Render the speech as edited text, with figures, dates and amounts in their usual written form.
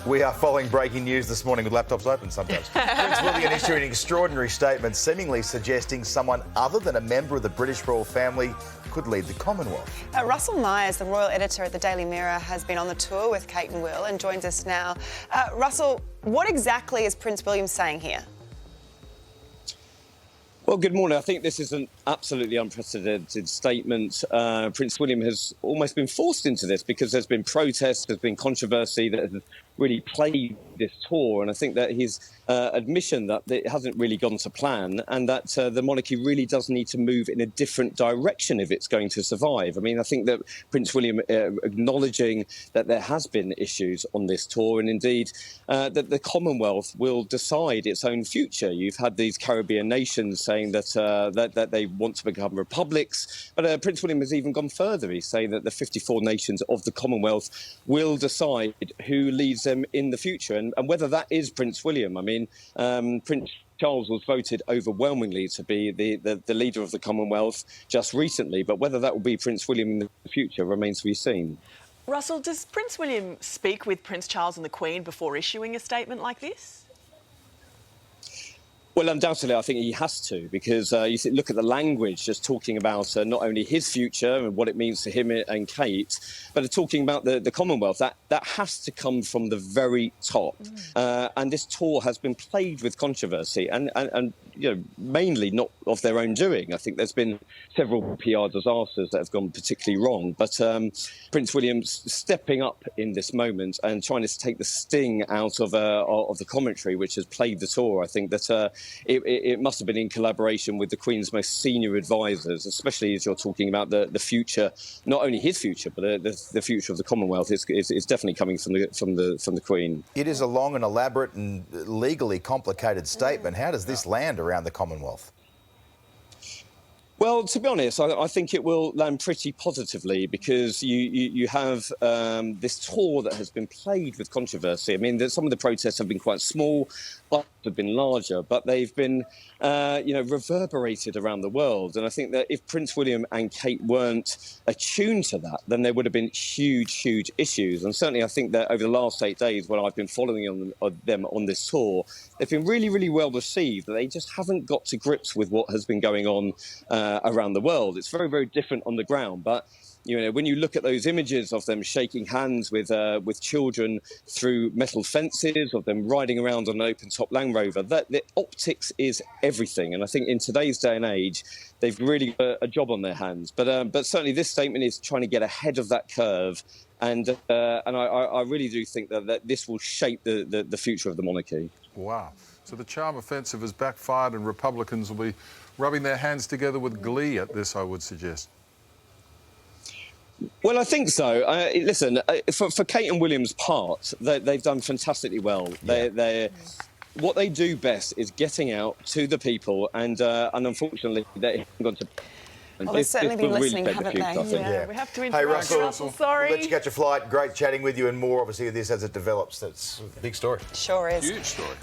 We are following breaking news this morning with laptops open sometimes. Prince William issued an extraordinary statement seemingly suggesting someone other than a member of the British royal family could lead the Commonwealth. Russell Myers, the royal editor at the Daily Mirror, has been on the tour with Kate and Will and joins us now. Russell, what exactly is Prince William saying here? Well, good morning. I think this is an absolutely unprecedented statement. Prince William has almost been forced into this because there's been protests, there's been controversy that has really plagued this tour. And I think that his admission that it hasn't really gone to plan and that the monarchy really does need to move in a different direction if it's going to survive. I mean, I think that Prince William acknowledging that there has been issues on this tour and indeed that the Commonwealth will decide its own future. You've had these Caribbean nations saying that they want to become republics. But Prince William has even gone further. He's saying that the 54 nations of the Commonwealth will decide who leads them in the future and whether that is Prince William. I mean, Prince Charles was voted overwhelmingly to be the leader of the Commonwealth just recently. But whether that will be Prince William in the future remains to be seen. Russell, does Prince William speak with Prince Charles and the Queen before issuing a statement like this? Well, undoubtedly, I think he has to, because you look at the language, just talking about not only his future and what it means to him and Kate, but talking about the Commonwealth. That has to come from the very top. And this tour has been plagued with controversy and you know, mainly not of their own doing. I think there's been several PR disasters that have gone particularly wrong. But Prince William stepping up in this moment and trying to take the sting out of the commentary, which has plagued the tour. I think that it must have been in collaboration with the Queen's most senior advisors, especially as you're talking about the future, not only his future, but the future of the Commonwealth is definitely coming from the Queen. It is a long and elaborate and legally complicated statement. How does this land around the Commonwealth? Well, to be honest, I think it will land pretty positively because you have this tour that has been plagued with controversy. I mean, some of the protests have been quite small, others have been larger, but they've been, reverberated around the world. And I think that if Prince William and Kate weren't attuned to that, then there would have been huge, huge issues. And certainly I think that over the last 8 days, when I've been following them on this tour, they've been really, really well received. They just haven't got to grips with what has been going on around the world. It's very, very different on the ground. But you know, when you look at those images of them shaking hands with children through metal fences, of them riding around on an open-top Land Rover, the optics is everything. And I think in today's day and age, they've really got a job on their hands. But certainly this statement is trying to get ahead of that curve. And I really do think that this will shape the future of the monarchy. Wow. So the charm offensive has backfired and Republicans will be rubbing their hands together with glee at this, I would suggest. Well, I think so. Listen, for Kate and William's part, they've done fantastically well. Yeah. What they do best is getting out to the people, and unfortunately, they've gone to. Well, they've certainly been listening, haven't they? Yeah, we have to interrupt. Hey, Russell, sorry. We'll let you catch a flight. Great chatting with you, and more, obviously, of this as it develops. That's a big story. Sure is. Huge story.